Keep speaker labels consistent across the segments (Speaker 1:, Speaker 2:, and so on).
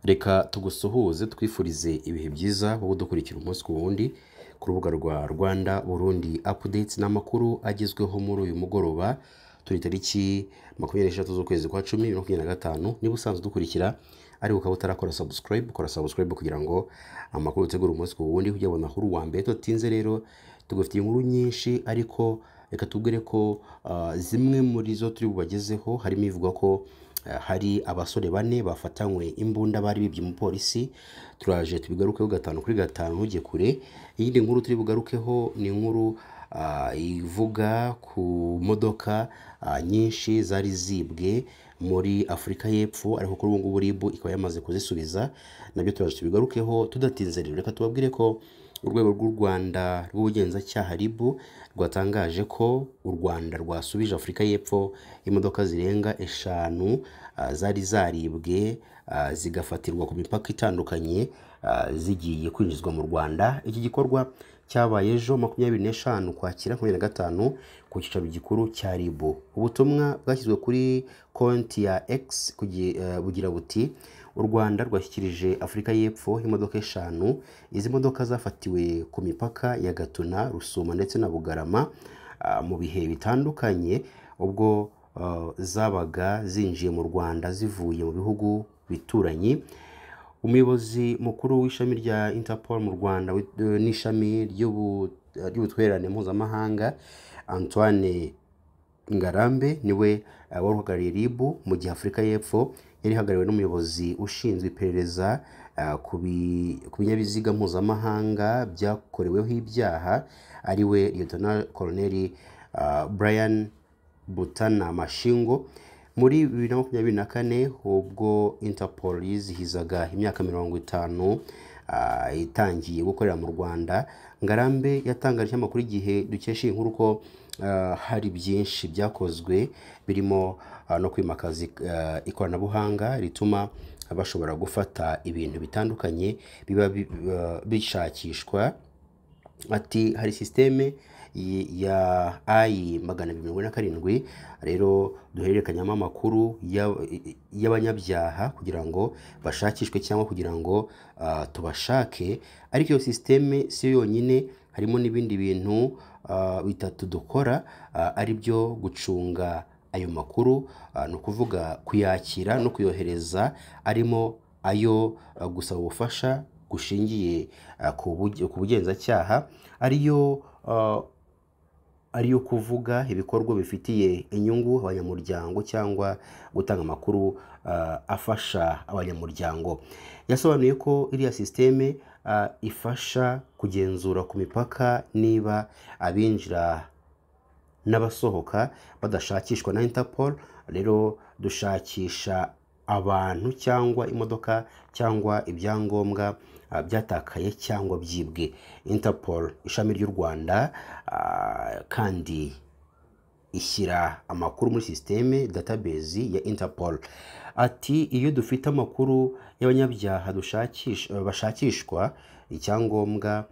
Speaker 1: Reka tugusuhuze twifurize ibihe byiza wowe dukurikira umunsi ku wundi ku rubuga rwa Rwanda Burundi updates n'amakuru agezweho muri uyu mugoroba turi tariki 26 z'ukwezi kwa 10 2025. Niba usanzwe dukurikira ari ukaba utarakora subscribe, kora subscribe kugira ngo amakuru utegura umunsi ku wundi ujye ubona amakuru wa mbere. Tutinze rero tugufitiye inkuru nyinshi, ariko reka tubwire ko zimwe muri zo turi bubagezeho harimo ivuga ko hari abasore bane bafatanywe imbunda bari bibye umupolisi. Turaje tubigarukeho gatanu kuri gatanu ntujye kure. Iyindi nkuru turi bugarukeho ni inkuru ivuga ku modoka nyinshi zari zibwe muri Afrika y'Epfo, ariko kuri ubu ngubu RIB ikaba yamaze kuzisubiza. Nabyo turaje tubigarukeho tudatinze. Rero reka tubabwire ko urwego rw'u Rwanda rw'ubugenzacyaha RIB rwatangaje ko u Rwanda rwasubije Afrika y'Epfo imodoka zirenga 5 zari zaribwe zigafatirwa ku mipaka itandukanye zigiye kwinjizwa mu Rwanda. Iki gikorwa cyabaye ejo 25 Ukwakira 2025 ku cyicaro gikuru cya RIB. Ubutumwa bwashyizwe kuri konti ya X bugira buti: u Rwanda rwashyikirije Afrika y'Epfo imodoka 5. Izi modoka zafatiwe ku mipaka ya Gatuna, Rusuma ndetse na Bugarama mu bihe bitandukanye ubwo zabaga zinjiye mu Rwanda zivuye mu bihugu bituranyi. Umuyobozi mukuru w'ishami rya Interpol mu Rwanda n'ishami ry'ubutwererane mpuzamahanga Antoine Ngarambe niwe wari uhagarariye RIB, mu gihe Afrika y'Epfo yari ihagarariwe n'umuyobozi ushinzwe iperereza ku binyabiziga mpuzamahanga byakoreweho ibyaha ariwe Lieutenant Colonel Brian Butana Mashingo. Muri 2024 ubwo Interpol yizihizaga imyaka 50 itangiye gukorera mu Rwanda, Ngarambe yatangaje amakuru igihe dukesha inkuru ko hari byinshi byakozwe birimo no kwimakaza ikoranabuhanga rituma bashobora gufata ibintu bitandukanye biba bishakishwa. Ati hari systeme ya I-247 rero duhererekanyamo amakuru y'abanyabyaha kugira ngo bashakishwe cyangwa kugira ngo tubashake. Ariko iyo systeme si yonyine, harimo n'ibindi bintu bitatu dukora, ari byo gucunga ayo makuru, no kuvuga kuyakira no kuyohereza, arimo ayo gusaba ubufasha gushingiye ku bugenzacyaha, ariyo kuvuga ibikorwa bifitiye inyungu abanyamuryango cyangwa gutanga amakuru afasha abanyamuryango. Yasobanuye ko iriya systeme ifasha kugenzura ku mipaka niba abinjira n'abasohoka badashakishwa na Interpol. Rero dushakisha abantu cyangwa imodoka cyangwa ibyangombwa byatakaye cyangwa byibwe. Interpol ishami ry'u Rwanda kandi ishyira amakuru muri systeme database ya Interpol. Ati iyo dufite amakuru y'abanyabyaha bashakishwa, ibyangombwa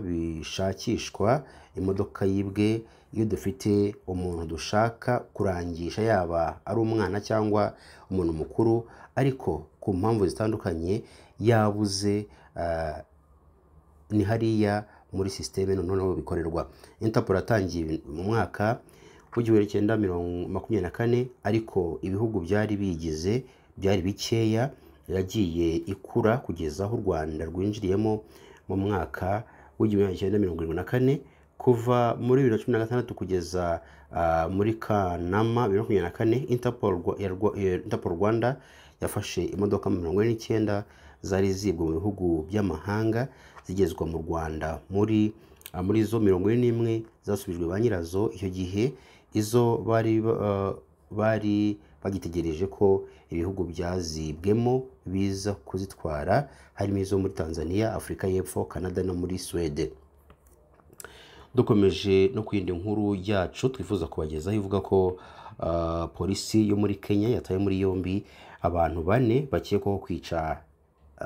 Speaker 1: bishakishwa, imodoka yibwe, iyo dufite umuntu dushaka kurangisha, yaba ari umwana cyangwa umuntu mukuru ariko ku mpamvu zitandukanye yabuze, ni hariya muri systeme noneho bikorerwa. Interpol yatangiye mu mwaka w'1924, ariko ibihugu byari bigize byari bikeya, yagiye ikura kugeza aho u Rwanda rwinjiriyemo mu mwaka w'1974. Kuva muri 2016 kugeza muri Kanama 2024, Interpol Rwanda yafashe imodoka 49 zari zibwe mu bihugu by'amahanga zigezwa mu Rwanda. Muri zo 41 zasubijwe ba nyirazo. Icyo gihe izo bari bagitegereje ko ibihugu byazibwemo biza kuzitwara, harimo izo muri Tanzania, Afrika y'Epfo, Canada no muri Sweden. Dukomeje no kwindi nkuru yacu twifuza kubagezaho ivuga ko polisi yo muri Kenya yataye muri yombi abantu 4 bakekwaho kwica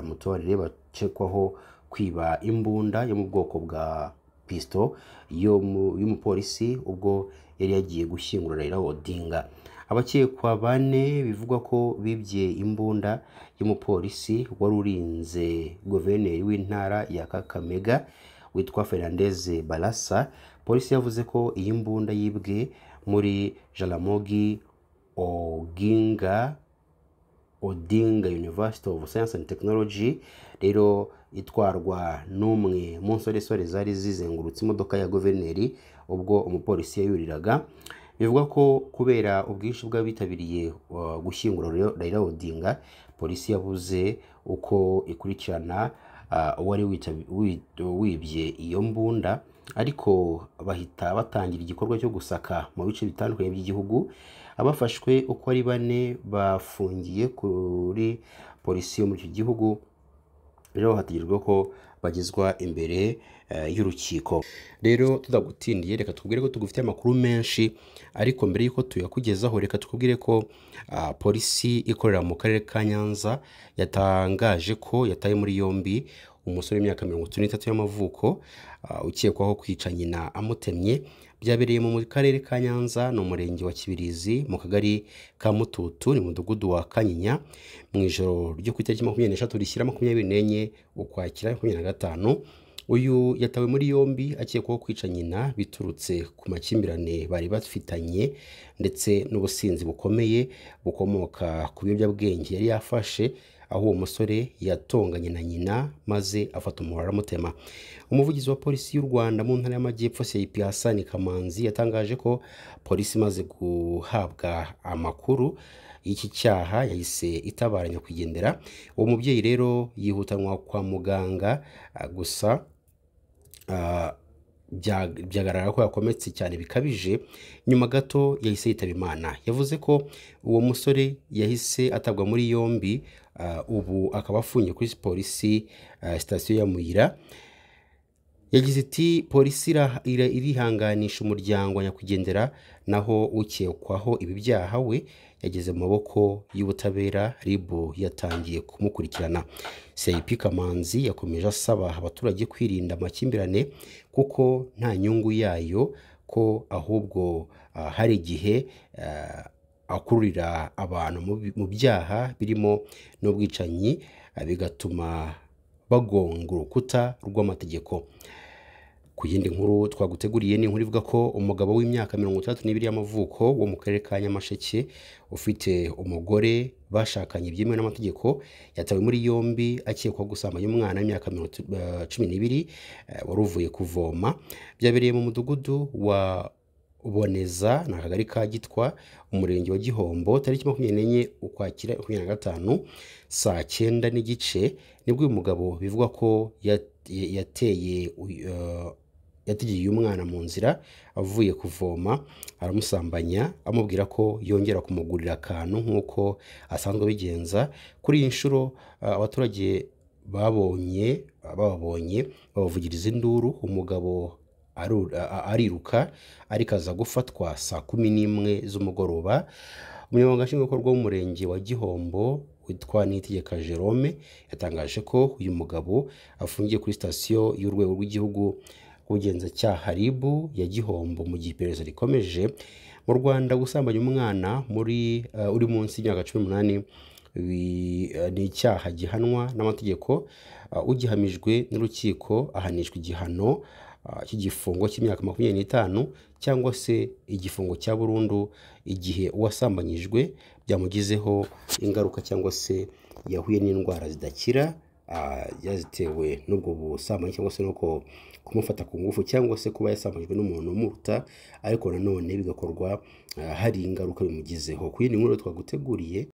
Speaker 1: mutorere, bakekwaho kwiba imbunda yo mu bwoko bwa pisto y'umupolisi ubwo yari yagiye gushyingura Raila Odinga. abakekwa bane bivugwa ko bibye imbunda y'umupolisi wari urinze guverineri w'intara ya Kakamega witwa Fernandez Barasa. Polisi yavuze ko iyi mbunda yibwe muri Jaramogi Odinga University of Science and Technology, rero itwarwa n'umwe mu nsoresore zari zizengurutse imodoka ya guverineri ubwo umupolisi yayuriraga. Bivuga ko kubera ubwinshi bw'abitabiriye gushyingura Raila Odinga, polisi yabuze uko ikurikirana wari wibye iyo mbunda, ariko bahita batangira igikorwa cyo gusaka mu bice bitandukanye by'igihugu. Abafashwe uko ari bane bafungiye kuri polisi yo muri icyo gihugu, rero hategerejwe ko bagezwa imbere y'urukiko. Rero tudagutindiye, reka tukubwire ko tugufite amakuru menshi, ariko mbere y'uko tuyakugezaho reka tukubwire ko polisi ikorera mu karere ka Nyanza yatangaje ko yataye muri yombi umusore w'imyaka 33 y'amavuko ukekwaho kwica nyina amutemye. Byabereye mu karere ka Nyanza no murenge wa Kibirizi mu kagari ka Mututu ni mudugudu wa Kanyinya mu ijoro ryo ku itariki 23 rishyira 24 ukwakira 2025. Uyu yatawe muri yombi akekwaho kwica nyina biturutse ku makimbirane bari bafitanye ndetse n'ubusinzi bukomeye bukomoka ku biyobyabwenge yari yafashe, aho uwo musore yatonganye na nyina maze afata umuhoro aramutema. Umuvugizi wa polisi y'u Rwanda mu ntara y'Amajyepfo CIP Hassan Kamanzi yatangaje ko polisi imaze guhabwa amakuru y'iki cyaha yahise itabara nyakwigendera. Uwo mubyeyi rero yihutanwa kwa muganga, gusa byagaragara ko yakometse cyane bikabije. Nyuma gato yahise yitaba Imana. Yavuze ko uwo musore yahise atabwa muri yombi, ubu akaba afungiye kuri polisi sitasiyo ya Muyira. Yagize ati polisi irihanganisha umuryango wa nyakwigendera, naho ukekwaho ibi byaha we yageze mu maboko y'ubutabera. RIB yatangiye kumukurikirana. CIP Kamanzi yakomeje asaba abaturage kwirinda amakimbirane kuko nta nyungu yayo, ko ahubwo hari igihe akururira abantu mu byaha birimo n'ubwicanyi, bigatuma bagonga urukuta rw'amategeko. Ku yindi nkuru twaguteguriye ni inkuru ivuga ko umugabo w'imyaka 32 y'amavuko wo mu karere ka Nyamasheke ufite umugore bashakanye byemewe n'amategeko yatawe muri yombi akekwaho gusambanya umwana w'imyaka 12 wari uvuye kuvoma. Byabereye mu mudugudu wa Boneza na kagari ka Gitwa umurenge wa Gihombo tariki 24 ukwakira 2025 saa 9 n'igice, nibwo uyu mugabo bivugwa ko yategeye umwana mu nzira avuye kuvoma, aramusambanya amubwira ko yongera kumugurira akantu nk'uko asanzwe bigenza. Kuri iyi nshuro abaturage babonye babavugiriza induru, umugabo ariruka ariko aza gufatwa saa 11 z'umugoroba. Umunyamabanga nshingwabikorwa w'umurenge wa Gihombo witwa Niyitegeka Jerome yatangaje ko uyu mugabo afungiye kuri sitasiyo y'urwego rw'igihugu rw'ubugenzacyaha RIB ya Gihombo mu gihe iperereza rikomeje. Mu Rwanda gusambanya umwana uri munsi y'imyaka 18 ni icyaha gihanwa n'amategeko. Ugihamijwe n'urukiko ahanishwa igihano cy'igifungo cy'imyaka 25 cyangwa se igifungo cya burundu igihe uwasambanyijwe byamugizeho ingaruka cyangwa se yahuye n'indwara zidakira yazitewe n'ubwo busambanyi, cyangwa se nuko kumufata ku ngufu, cyangwa se kuba yasambanyijwe n'umuntu umuruta ariko nanone bigakorwa hari ingaruka bimugizeho. Ku yindi nkuru twaguteguriye